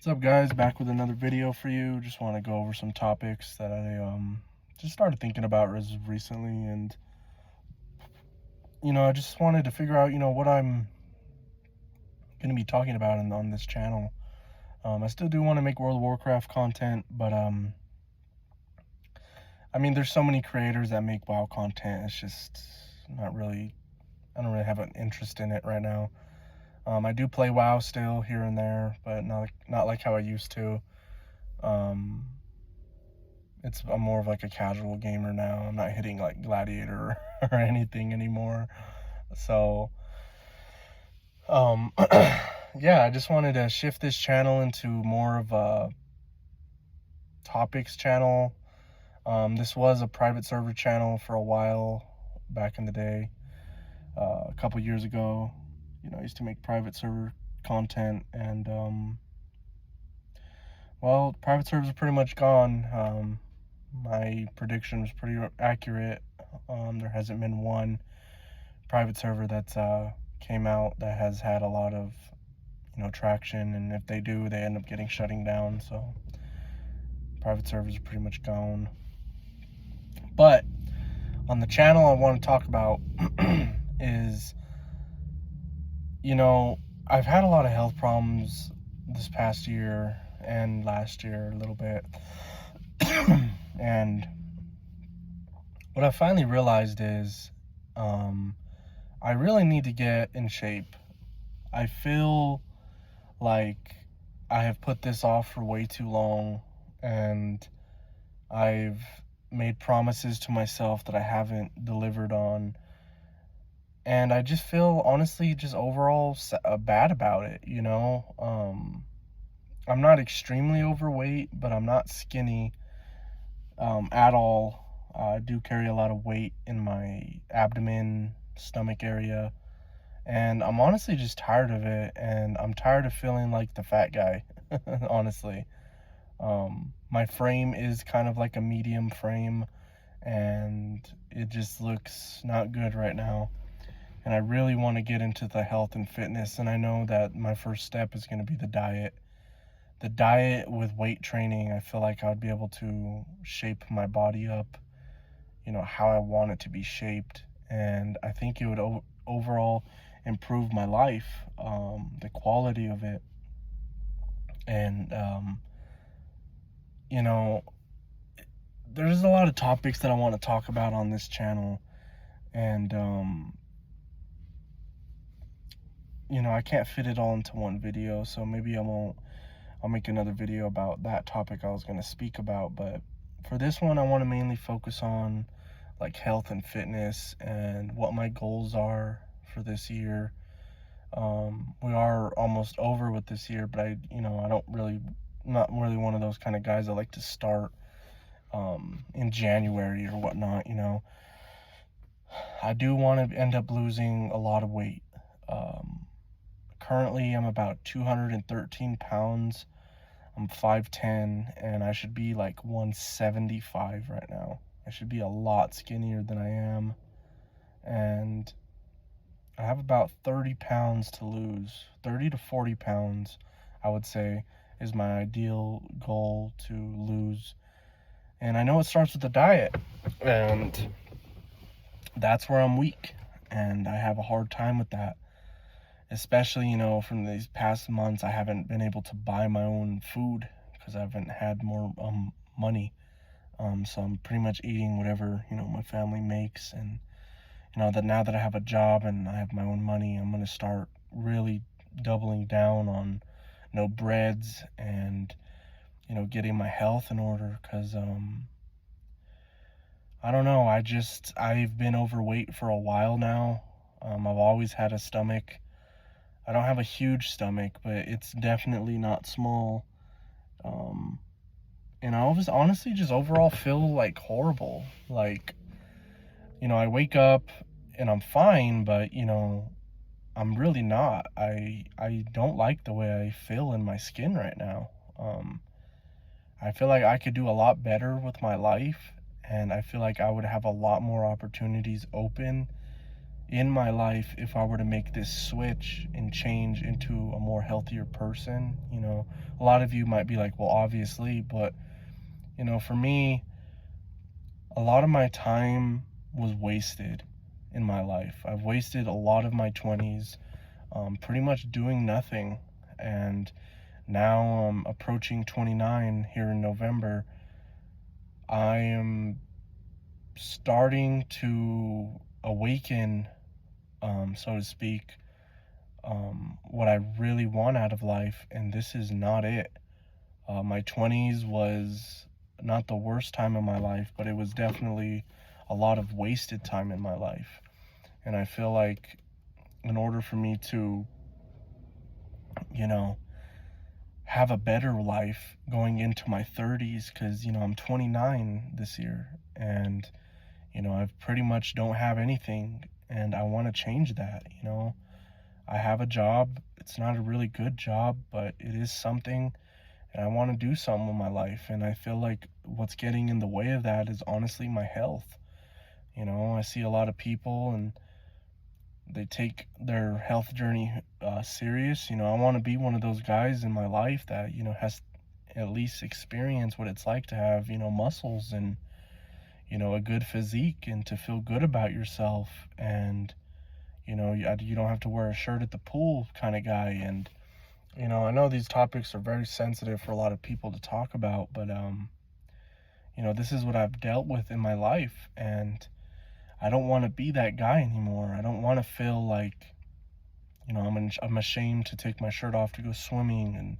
What's up, guys? Back with another video for you. Just want to go over some topics that I just started thinking about recently, and I just wanted to figure out what I'm gonna be talking about on this channel. I still do want to make World of Warcraft content, but I mean, there's so many creators that make WoW content. It's just not really. I don't really have an interest in it right now. I do play WoW still here and there, but not like how I used to. Um, I'm more of like a casual gamer now. I'm not hitting like Gladiator or anything anymore. So, yeah, I just wanted to shift this channel into more of a topics channel. This was a private server channel for a while back in the day, a couple years ago. I used to make private server content, and well, private servers are pretty much gone. My prediction was pretty accurate. There hasn't been one private server that's came out that has had a lot of traction, and if they do, they end up shutting down. So private servers are pretty much gone. But on the channel, I want to talk about is I've had a lot of health problems this past year and last year a little bit. And what I finally realized is I really need to get in shape. I feel like I have put this off for way too long, and I've made promises to myself that I haven't delivered on. And I just feel, honestly, just overall bad about it, I'm not extremely overweight, but I'm not skinny at all. I do carry a lot of weight in my abdomen, stomach area, and I'm honestly just tired of it, and I'm tired of feeling like the fat guy, honestly. My frame is kind of like a medium frame, and it just looks not good right now. And I really want to get into the health and fitness, and I know that my first step is going to be the diet. The diet with weight training, I feel like I would be able to shape my body up, how I want it to be shaped. And I think it would overall improve my life, the quality of it. And, there's a lot of topics that I want to talk about on this channel. And, I can't fit it all into one video, so maybe I'll make another video about that topic I was going to speak about. But for this one, I want to mainly focus on like health and fitness and what my goals are for this year. We are almost over with this year, but not really one of those kind of guys that like to start in January or whatnot. I do want to end up losing a lot of weight. Currently, I'm about 213 pounds. I'm 5'10", and I should be like 175 right now. I should be a lot skinnier than I am. And I have about 30 pounds to lose. 30 to 40 pounds, I would say, is my ideal goal to lose. And I know it starts with the diet. And that's where I'm weak. And I have a hard time with that. Especially, from these past months, I haven't been able to buy my own food because I haven't had more money. So I'm pretty much eating whatever, my family makes. And, that now that I have a job and I have my own money, I'm going to start really doubling down on, breads and, getting my health in order. Because, I don't know, I've been overweight for a while now. I've always had a stomach. I don't have a huge stomach, but it's definitely not small. And I always honestly just overall feel like horrible. Like, I wake up and I'm fine, but I'm really not. I don't like the way I feel in my skin right now. I feel like I could do a lot better with my life, and I feel like I would have a lot more opportunities open in my life, if I were to make this switch and change into a more healthier person. A lot of you might be like, well, obviously, but for me, a lot of my time was wasted in my life. I've wasted a lot of my 20s pretty much doing nothing. And now I'm approaching 29 here in November. I am starting to awaken, so to speak, what I really want out of life, and this is not it. My 20s was not the worst time of my life, but it was definitely a lot of wasted time in my life. And I feel like in order for me to, you know, have a better life going into my 30s, because, I'm 29 this year, and, I pretty much don't have anything, and I want to change that. I have a job. It's not a really good job, but it is something, and I want to do something with my life. And I feel like what's getting in the way of that is honestly my health. I see a lot of people and they take their health journey serious. I want to be one of those guys in my life that, has at least experience what it's like to have, muscles and, a good physique, and to feel good about yourself. And, you don't have to wear a shirt at the pool kind of guy. And, I know these topics are very sensitive for a lot of people to talk about, but, this is what I've dealt with in my life. And I don't want to be that guy anymore. I don't want to feel like, I'm ashamed to take my shirt off to go swimming. And,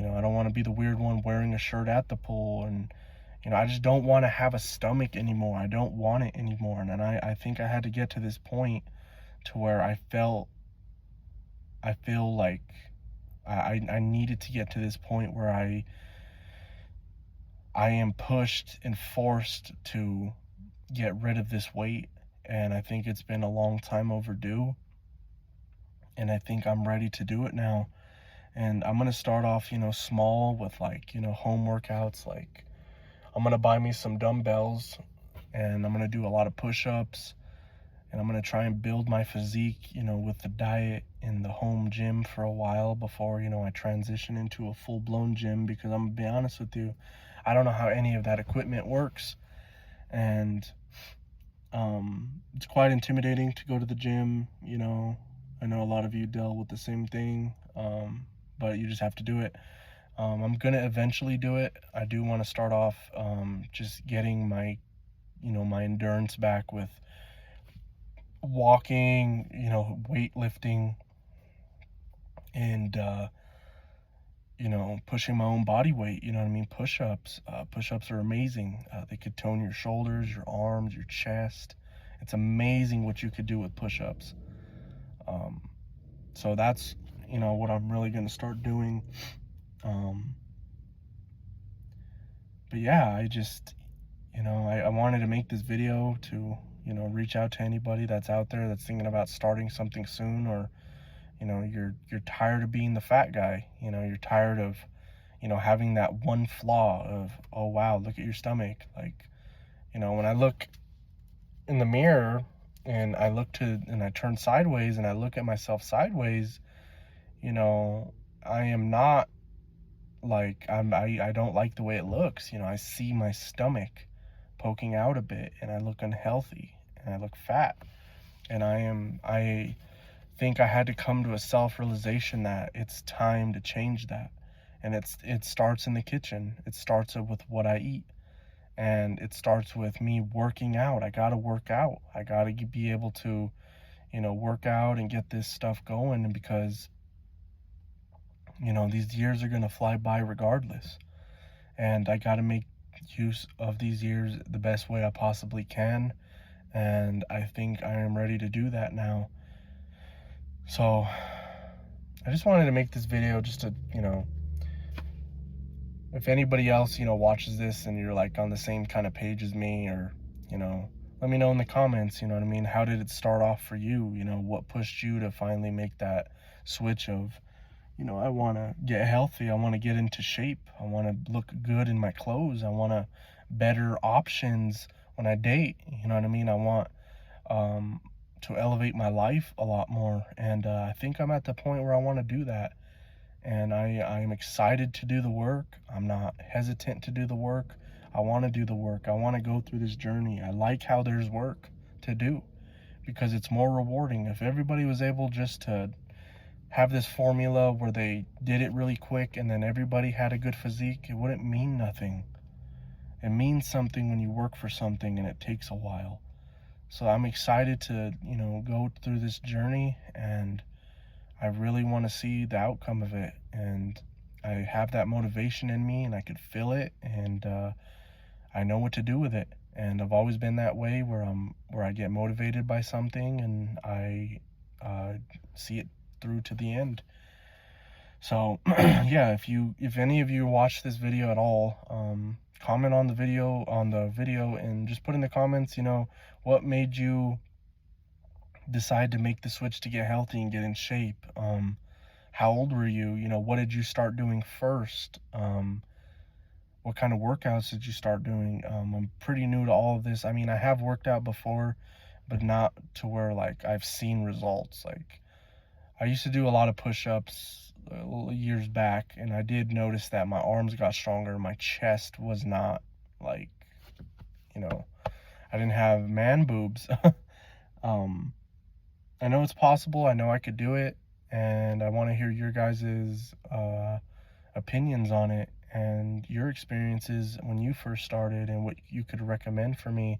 I don't want to be the weird one wearing a shirt at the pool. And, I just don't want to have a stomach anymore. I don't want it anymore. And I think I had to get to this point to where I feel like I needed to get to this point where I am pushed and forced to get rid of this weight. And I think it's been a long time overdue. And I think I'm ready to do it now. And I'm going to start off, small with like, home workouts. Like, I'm going to buy me some dumbbells and I'm going to do a lot of push-ups. And I'm going to try and build my physique, with the diet in the home gym for a while before, I transition into a full-blown gym. Because I'm going to be honest with you, I don't know how any of that equipment works. And it's quite intimidating to go to the gym. I know a lot of you deal with the same thing, but you just have to do it. I'm going to eventually do it. I do want to start off just getting my, my endurance back with walking, weightlifting, and, pushing my own body weight. You know what I mean? Push-ups. Push-ups are amazing. They could tone your shoulders, your arms, your chest. It's amazing what you could do with push-ups. So that's, what I'm really going to start doing. But yeah, I just, I wanted to make this video to, reach out to anybody that's out there that's thinking about starting something soon, or, you're tired of being the fat guy. You're tired of, having that one flaw of, oh, wow, look at your stomach. Like, when I look in the mirror and I turn sideways and I look at myself sideways, I am not like, I don't like the way it looks. I see my stomach poking out a bit and I look unhealthy and I look fat. And I think I had to come to a self-realization that it's time to change that. And it starts in the kitchen. It starts with what I eat. And it starts with me working out. I gotta work out. I gotta be able to, work out and get this stuff going. And because, these years are gonna fly by regardless. And I gotta make use of these years the best way I possibly can. And I think I am ready to do that now. So I just wanted to make this video just to, if anybody else, watches this and you're like on the same kind of page as me, or, let me know in the comments, you know what I mean? How did it start off for you? What pushed you to finally make that switch of, I want to get healthy. I want to get into shape. I want to look good in my clothes. I want to better options when I date. You know what I mean? I want elevate my life a lot more. And I think I'm at the point where I want to do that. And I'm excited to do the work. I'm not hesitant to do the work. I want to do the work. I want to go through this journey. I like how there's work to do because it's more rewarding. If everybody was able just to have this formula where they did it really quick and then everybody had a good physique, it wouldn't mean nothing. It means something when you work for something and it takes a while. So I'm excited to, go through this journey, and I really want to see the outcome of it. And I have that motivation in me and I could feel it, and I know what to do with it. And I've always been that way where I get motivated by something and I see it through to the end. So yeah, if any of you watch this video at all, comment on the video and just put in the comments, what made you decide to make the switch to get healthy and get in shape. How old were you? What did you start doing first? What kind of workouts did you start doing? I'm pretty new to all of this. I mean, I have worked out before, but not to where like I've seen results. Like, I used to do a lot of push-ups years back, and I did notice that my arms got stronger. My chest was not like, I didn't have man boobs. I know it's possible. I know I could do it, and I want to hear your guys' opinions on it and your experiences when you first started and what you could recommend for me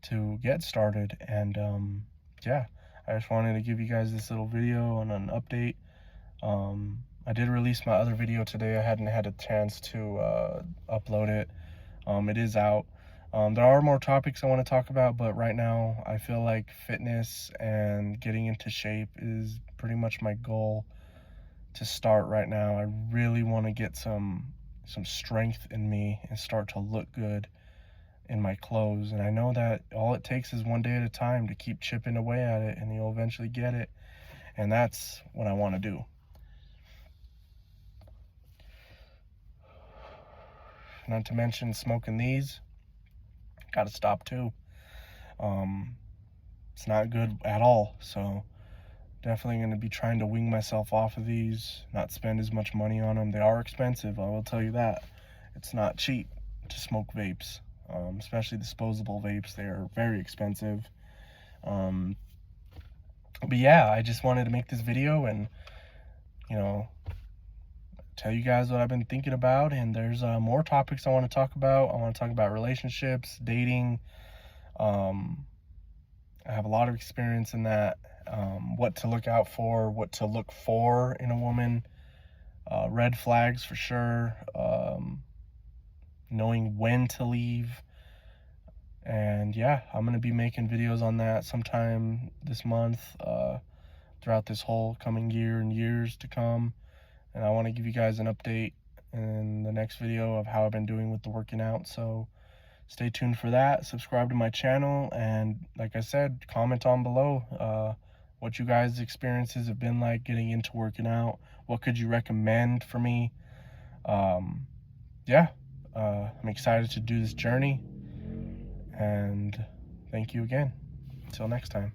to get started. And yeah, I just wanted to give you guys this little video and an update. I did release my other video today. I hadn't had a chance to upload it. It is out. There are more topics I want to talk about, but right now I feel like fitness and getting into shape is pretty much my goal to start right now. I really want to get some strength in me and start to look good in my clothes. And I know that all it takes is one day at a time to keep chipping away at it, and you'll eventually get it. And that's what I want to do. Not to mention smoking these. Got to stop too. It's not good at all. So definitely going to be trying to wing myself off of these, not spend as much money on them. They are expensive, I will tell you that. It's not cheap to smoke vapes, especially disposable vapes. They are very expensive. But yeah, I just wanted to make this video and, tell you guys what I've been thinking about. And there's more topics I want to talk about. I want to talk about relationships, dating. I have a lot of experience in that. What to look out for, what to look for in a woman, red flags for sure, knowing when to leave. And yeah, I'm going to be making videos on that sometime this month, throughout this whole coming year and years to come. And I want to give you guys an update in the next video of how I've been doing with the working out. So stay tuned for that. Subscribe to my channel. And like I said, comment on below what you guys' experiences have been like getting into working out. What could you recommend for me? Yeah, I'm excited to do this journey. And thank you again. Until next time.